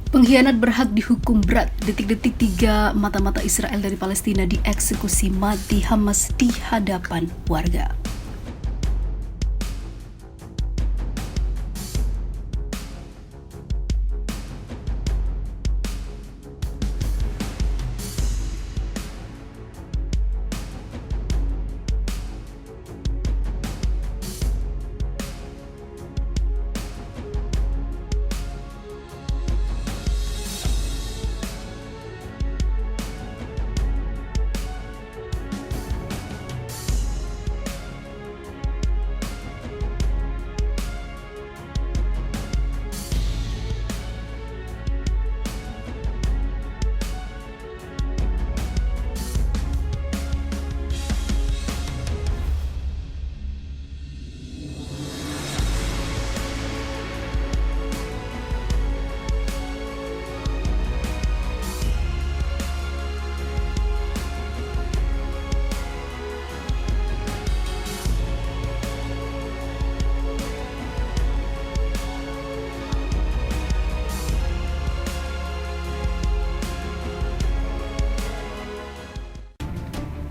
Pengkhianat berhak dihukum berat. Detik-detik 3 mata-mata Israel dari Palestina dieksekusi mati Hamas di hadapan warga.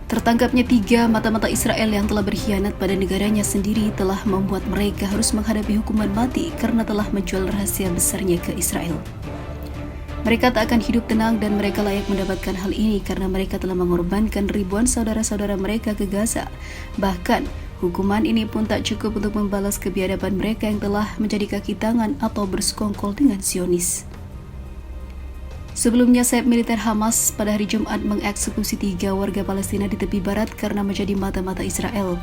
Tertangkapnya 3 mata-mata Israel yang telah berkhianat pada negaranya sendiri telah membuat mereka harus menghadapi hukuman mati karena telah menjual rahasia besarnya ke Israel. Mereka tak akan hidup tenang dan mereka layak mendapatkan hal ini karena mereka telah mengorbankan ribuan saudara-saudara mereka ke Gaza. Bahkan, hukuman ini pun tak cukup untuk membalas kebiadaban mereka yang telah menjadi kaki tangan atau bersekongkol dengan Zionis. Sebelumnya, sayap militer Hamas pada hari Jumat mengeksekusi 3 warga Palestina di tepi barat karena menjadi mata-mata Israel.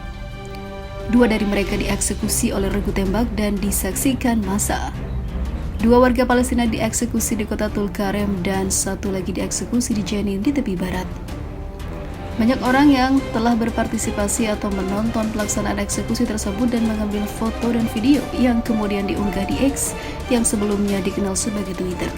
2 dari mereka dieksekusi oleh regu tembak dan disaksikan massa. 2 warga Palestina dieksekusi di kota Tulkarem dan 1 lagi dieksekusi di Jenin di tepi barat. Banyak orang yang telah berpartisipasi atau menonton pelaksanaan eksekusi tersebut dan mengambil foto dan video yang kemudian diunggah di X yang sebelumnya dikenal sebagai Twitter.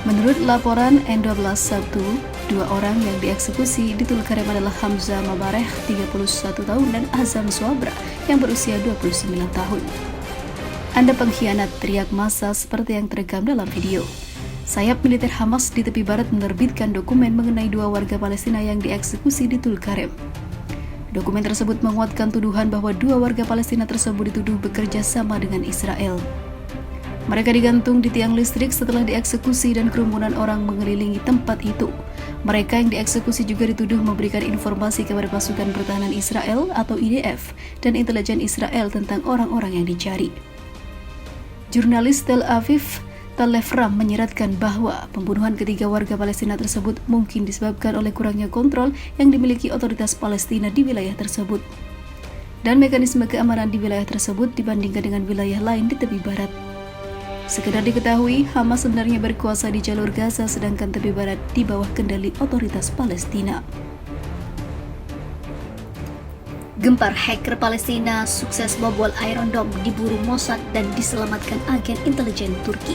Menurut laporan N12 Sabtu, 2 orang yang dieksekusi di Tulkarem adalah Hamza Mabareh, 31 tahun, dan Azam Swabra, yang berusia 29 tahun. Anda pengkhianat, teriak massa seperti yang terekam dalam video. Sayap militer Hamas di tepi barat menerbitkan dokumen mengenai 2 warga Palestina yang dieksekusi di Tulkarem. Dokumen tersebut menguatkan tuduhan bahwa 2 warga Palestina tersebut dituduh bekerja sama dengan Israel. Mereka digantung di tiang listrik setelah dieksekusi dan kerumunan orang mengelilingi tempat itu. Mereka yang dieksekusi juga dituduh memberikan informasi kepada pasukan pertahanan Israel atau IDF dan intelijen Israel tentang orang-orang yang dicari. Jurnalis Tel Aviv, Talefram, menyiratkan bahwa pembunuhan ketiga warga Palestina tersebut mungkin disebabkan oleh kurangnya kontrol yang dimiliki otoritas Palestina di wilayah tersebut dan mekanisme keamanan di wilayah tersebut dibandingkan dengan wilayah lain di tepi barat. Sekedar diketahui, Hamas sebenarnya berkuasa di jalur Gaza sedangkan tepi barat di bawah kendali otoritas Palestina. Gempar hacker Palestina sukses bobol Iron Dome, diburu Mossad dan diselamatkan agen intelijen Turki.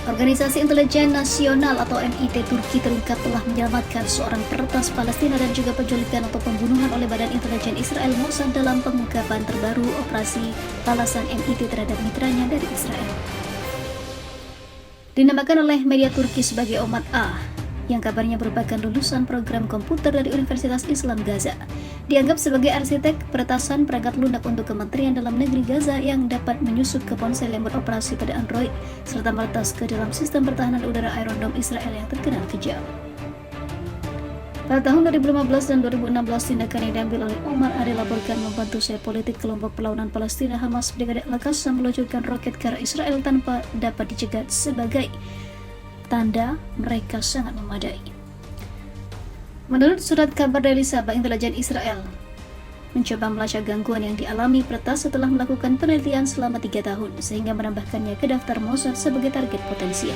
Organisasi Intelijen Nasional atau MIT Turki terungkap telah menyelamatkan seorang peretas Palestina dan juga penculikan atau pembunuhan oleh Badan Intelijen Israel Mossad dalam pengungkapan terbaru operasi balasan MIT terhadap mitranya dari Israel. Dinamakan oleh media Turki sebagai Omad A, yang kabarnya merupakan lulusan program komputer dari Universitas Islam Gaza, dianggap sebagai arsitek peretasan perangkat lunak untuk Kementerian Dalam Negeri Gaza yang dapat menyusup ke ponsel yang beroperasi pada Android serta meretas ke dalam sistem pertahanan udara Iron Dome Israel yang terkenal kejam. Pada tahun 2015 dan 2016, tindakan yang diambil oleh Omar A dilaporkan membantu sayap politik kelompok perlawanan Palestina Hamas Brigade Al-Qassam meluncurkan roket ke arah Israel tanpa dapat dicegat sebagai tanda mereka sangat memadai. Menurut surat kabar dari Sabah, intelijen Israel mencoba melacak gangguan yang dialami peretas setelah melakukan penelitian selama 3 tahun sehingga menambahkannya ke daftar Mossad sebagai target potensial.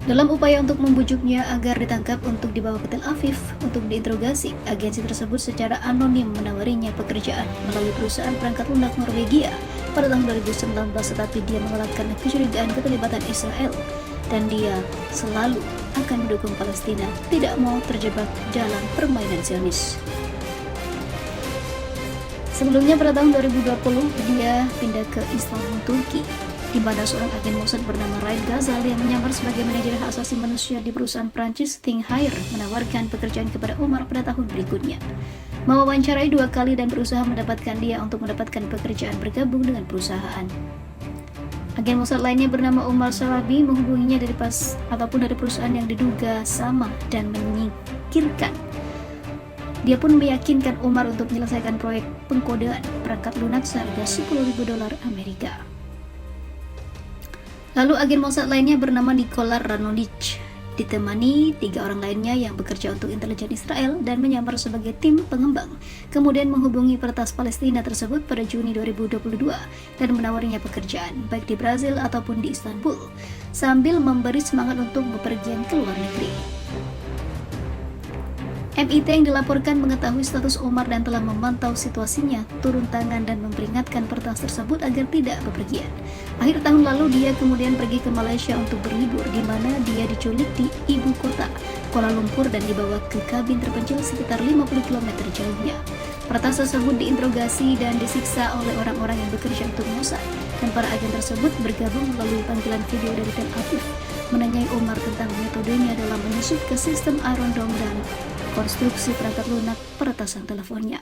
Dalam upaya untuk membujuknya agar ditangkap untuk dibawa ke Tel Aviv untuk diinterogasi, agensi tersebut secara anonim menawarinya pekerjaan melalui perusahaan perangkat lunak Norwegia pada tahun 2019, tetapi dia menolak karena kecurigaan keterlibatan Israel dan dia selalu akan mendukung Palestina, tidak mau terjebak dalam permainan Zionis. Sebelumnya pada tahun 2020 dia pindah ke Istanbul, Turki, di mana seorang agen Mossad bernama Raid Ghazal yang menyamar sebagai manajer hak asasi manusia di perusahaan Prancis Think Higher menawarkan pekerjaan kepada Umar pada tahun berikutnya. Mewawancarai 2 kali dan berusaha mendapatkan dia untuk mendapatkan pekerjaan bergabung dengan perusahaan. Agen Mossad lainnya bernama Umar Shalabi menghubunginya dari dari perusahaan yang diduga sama dan menyingkirkan. Dia pun meyakinkan Umar untuk menyelesaikan proyek pengkodean perangkat lunak seharga $10.000 Amerika. Lalu agen Mossad lainnya bernama Nikola Ranonich ditemani 3 orang lainnya yang bekerja untuk intelijen Israel dan menyamar sebagai tim pengembang, kemudian menghubungi peretas Palestina tersebut pada Juni 2022 dan menawarinya pekerjaan baik di Brazil ataupun di Istanbul, sambil memberi semangat untuk bepergian ke luar negeri. MIT yang dilaporkan mengetahui status Umar dan telah memantau situasinya, turun tangan dan memperingatkan peretas tersebut agar tidak bepergian. Akhir tahun lalu dia kemudian pergi ke Malaysia untuk berlibur, di mana dia diculik di ibu kota Kuala Lumpur dan dibawa ke kabin terpencil sekitar 50 km jauhnya. Peretas tersebut diinterogasi dan disiksa oleh orang-orang yang bekerja untuk Mossad, dan para agen tersebut bergabung melalui panggilan video dari Tel Aviv, menanyai Umar tentang metodenya dalam menyusup ke sistem Iron Dome dan konstruksi perangkat lunak peretasan teleponnya.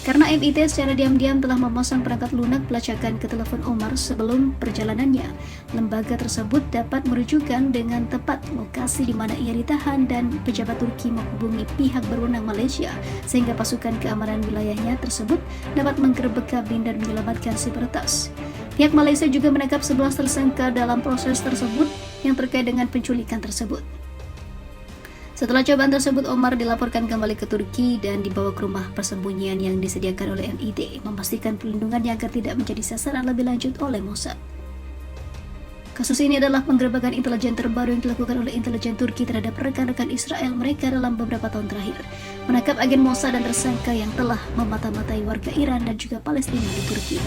Karena MIT secara diam-diam telah memasang perangkat lunak pelacakan ke telepon Umar sebelum perjalanannya, lembaga tersebut dapat merujukan dengan tepat lokasi di mana ia ditahan dan pejabat Turki menghubungi pihak berwenang Malaysia sehingga pasukan keamanan wilayahnya tersebut dapat menggerebek kabin dan menyelamatkan si peretas. Pihak Malaysia juga menangkap 11 tersangka dalam proses tersebut yang terkait dengan penculikan tersebut. Setelah cobaan tersebut, Umar dilaporkan kembali ke Turki dan dibawa ke rumah persembunyian yang disediakan oleh MIT, memastikan perlindungannya agar tidak menjadi sasaran lebih lanjut oleh Mossad. Kasus ini adalah penggerebekan intelijen terbaru yang dilakukan oleh intelijen Turki terhadap rekan-rekan Israel mereka dalam beberapa tahun terakhir, menangkap agen Mossad dan tersangka yang telah memata-matai warga Iran dan juga Palestina di Turki.